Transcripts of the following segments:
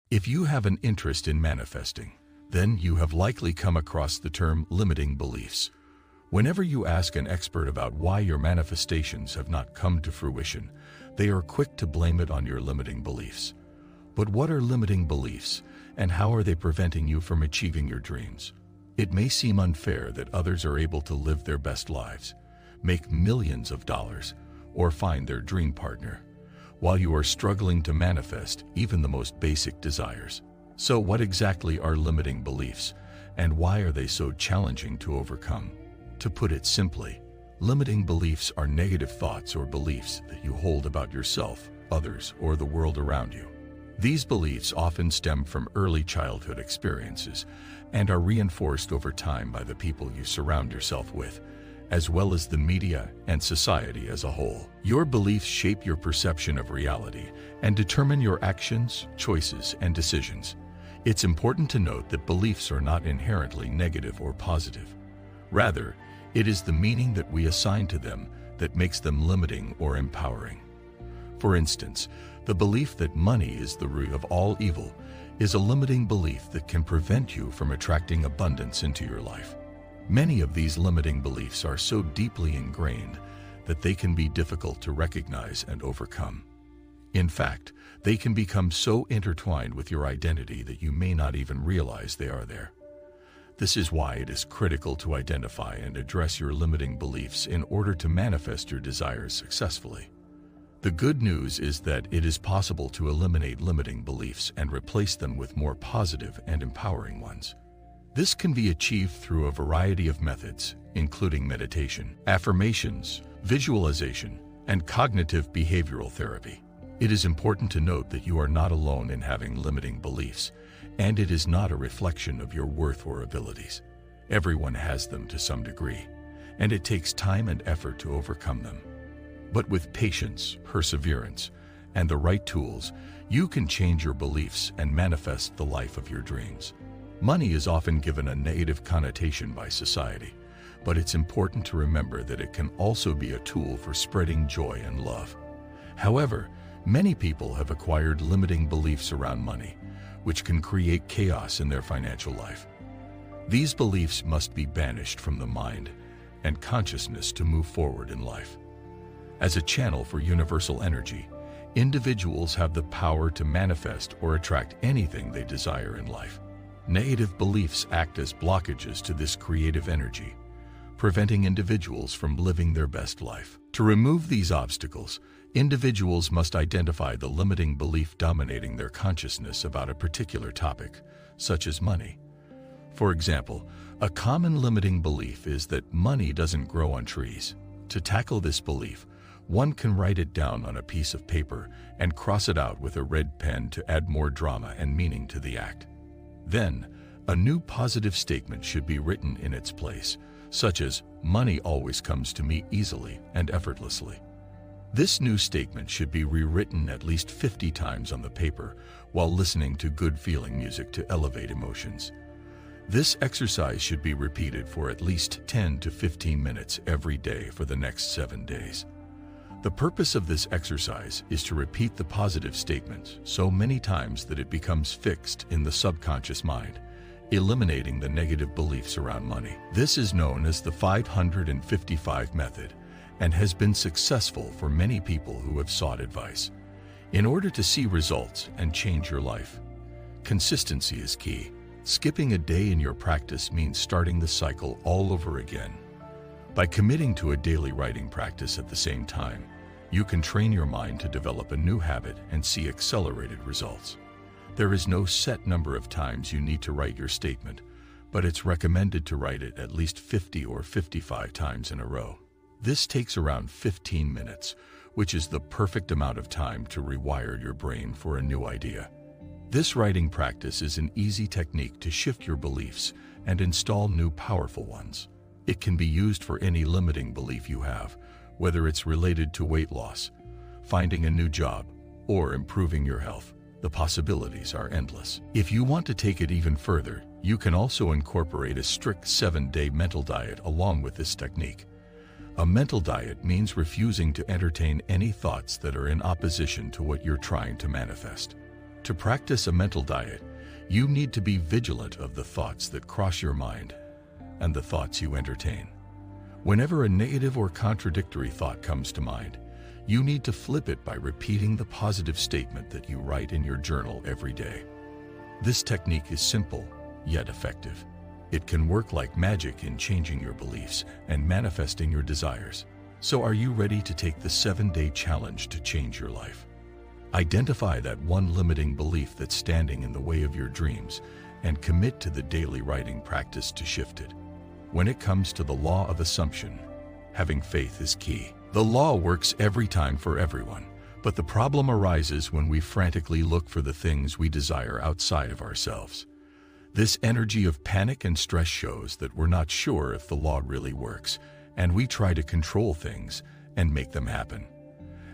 If you have an interest in manifesting, then you have likely come across the term limiting beliefs. Whenever you ask an expert about why your manifestations have not come to fruition, they are quick to blame it on your limiting beliefs. But what are limiting beliefs, and how are they preventing you from achieving your dreams? It may seem unfair that others are able to live their best lives, make millions of dollars, or find their dream partner, while you are struggling to manifest even the most basic desires. So what exactly are limiting beliefs, and why are they so challenging to overcome? To put it simply, limiting beliefs are negative thoughts or beliefs that you hold about yourself, others, or the world around you. These beliefs often stem from early childhood experiences and are reinforced over time by the people you surround yourself with, as well as the media and society as a whole. Your beliefs shape your perception of reality and determine your actions, choices, and decisions. It's important to note that beliefs are not inherently negative or positive. Rather, it is the meaning that we assign to them that makes them limiting or empowering. For instance, the belief that money is the root of all evil is a limiting belief that can prevent you from attracting abundance into your life. Many of these limiting beliefs are so deeply ingrained that they can be difficult to recognize and overcome. In fact, they can become so intertwined with your identity that you may not even realize they are there. This is why it is critical to identify and address your limiting beliefs in order to manifest your desires successfully. The good news is that it is possible to eliminate limiting beliefs and replace them with more positive and empowering ones. This can be achieved through a variety of methods, including meditation, affirmations, visualization, and cognitive behavioral therapy. It is important to note that you are not alone in having limiting beliefs, and it is not a reflection of your worth or abilities. Everyone has them to some degree, and it takes time and effort to overcome them. But with patience, perseverance, and the right tools, you can change your beliefs and manifest the life of your dreams. Money is often given a negative connotation by society, but it's important to remember that it can also be a tool for spreading joy and love. However, many people have acquired limiting beliefs around money, which can create chaos in their financial life. These beliefs must be banished from the mind and consciousness to move forward in life. As a channel for universal energy, individuals have the power to manifest or attract anything they desire in life. Negative beliefs act as blockages to this creative energy, preventing individuals from living their best life. To remove these obstacles, individuals must identify the limiting belief dominating their consciousness about a particular topic, such as money. For example, a common limiting belief is that money doesn't grow on trees. To tackle this belief, one can write it down on a piece of paper and cross it out with a red pen to add more drama and meaning to the act. Then, a new positive statement should be written in its place, such as, "Money always comes to me easily and effortlessly." This new statement should be rewritten at least 50 times on the paper while listening to good-feeling music to elevate emotions. This exercise should be repeated for at least 10 to 15 minutes every day for the next 7 days. The purpose of this exercise is to repeat the positive statement so many times that it becomes fixed in the subconscious mind, eliminating the negative beliefs around money. This is known as the 555 method and has been successful for many people who have sought advice. In order to see results and change your life, consistency is key. Skipping a day in your practice means starting the cycle all over again. By committing to a daily writing practice at the same time, you can train your mind to develop a new habit and see accelerated results. There is no set number of times you need to write your statement, but it's recommended to write it at least 50 or 55 times in a row. This takes around 15 minutes, which is the perfect amount of time to rewire your brain for a new idea. This writing practice is an easy technique to shift your beliefs and install new powerful ones. It can be used for any limiting belief you have, whether it's related to weight loss, finding a new job, or improving your health. The possibilities are endless. If you want to take it even further, you can also incorporate a strict 7-day mental diet along with this technique. A mental diet means refusing to entertain any thoughts that are in opposition to what you're trying to manifest. To practice a mental diet, you need to be vigilant of the thoughts that cross your mind and the thoughts you entertain. Whenever a negative or contradictory thought comes to mind, you need to flip it by repeating the positive statement that you write in your journal every day. This technique is simple, yet effective. It can work like magic in changing your beliefs and manifesting your desires. So are you ready to take the 7-day challenge to change your life? Identify that one limiting belief that's standing in the way of your dreams and commit to the daily writing practice to shift it. When it comes to the law of assumption, having faith is key. The law works every time for everyone, but the problem arises when we frantically look for the things we desire outside of ourselves. This energy of panic and stress shows that we're not sure if the law really works, and we try to control things and make them happen.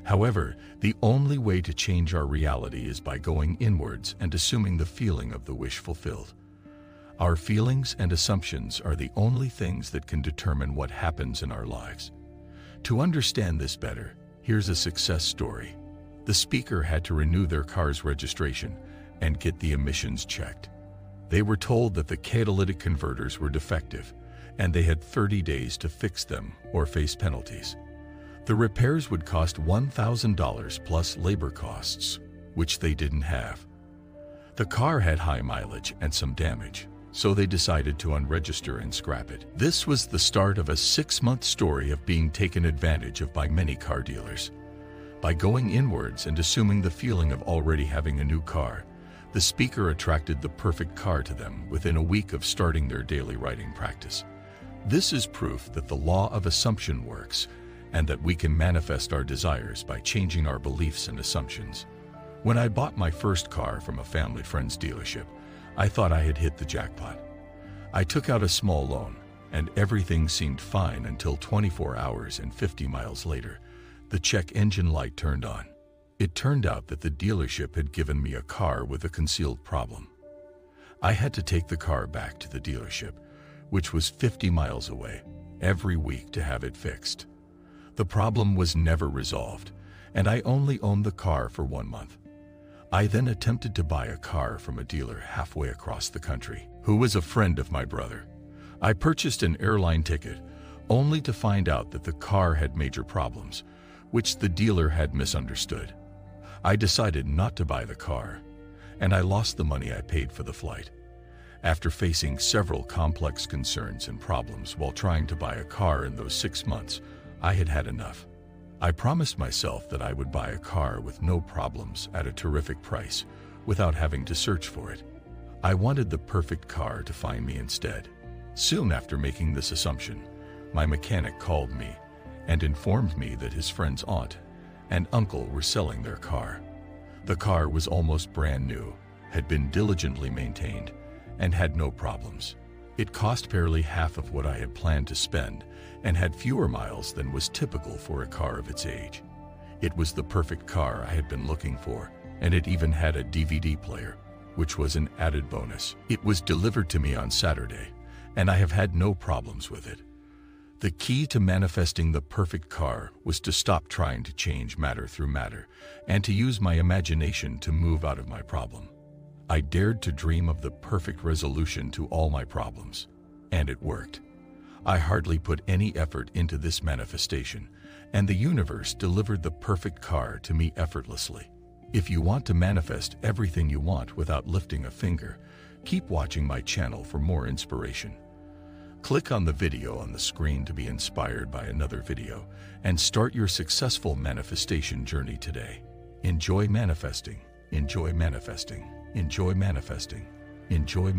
However, the only way to change our reality is by going inwards and assuming the feeling of the wish fulfilled. Our feelings and assumptions are the only things that can determine what happens in our lives. To understand this better, here's a success story. The speaker had to renew their car's registration and get the emissions checked. They were told that the catalytic converters were defective, and they had 30 days to fix them or face penalties. The repairs would cost $1,000 plus labor costs, which they didn't have. The car had high mileage and some damage, so they decided to unregister and scrap it. This was the start of a 6-month story of being taken advantage of by many car dealers. By going inwards and assuming the feeling of already having a new car, the speaker attracted the perfect car to them within a week of starting their daily writing practice. This is proof that the law of assumption works and that we can manifest our desires by changing our beliefs and assumptions. When I bought my first car from a family friend's dealership, I thought I had hit the jackpot. I took out a small loan, and everything seemed fine until 24 hours and 50 miles later, the check engine light turned on. It turned out that the dealership had given me a car with a concealed problem. I had to take the car back to the dealership, which was 50 miles away, every week to have it fixed. The problem was never resolved, and I only owned the car for 1 month. I then attempted to buy a car from a dealer halfway across the country, who was a friend of my brother. I purchased an airline ticket, only to find out that the car had major problems, which the dealer had misunderstood. I decided not to buy the car, and I lost the money I paid for the flight. After facing several complex concerns and problems while trying to buy a car in those 6 months, I had had enough. I promised myself that I would buy a car with no problems at a terrific price without having to search for it. I wanted the perfect car to find me instead. Soon after making this assumption, my mechanic called me and informed me that his friend's aunt and uncle were selling their car. The car was almost brand new, had been diligently maintained, and had no problems. It cost barely half of what I had planned to spend and had fewer miles than was typical for a car of its age. It was the perfect car I had been looking for, and it even had a DVD player, which was an added bonus. It was delivered to me on Saturday, and I have had no problems with it. The key to manifesting the perfect car was to stop trying to change matter through matter and to use my imagination to move out of my problem. I dared to dream of the perfect resolution to all my problems, and it worked. I hardly put any effort into this manifestation, and the universe delivered the perfect car to me effortlessly. If you want to manifest everything you want without lifting a finger, keep watching my channel for more inspiration. Click on the video on the screen to be inspired by another video and start your successful manifestation journey today. Enjoy manifesting, enjoy manifesting, enjoy manifesting, enjoy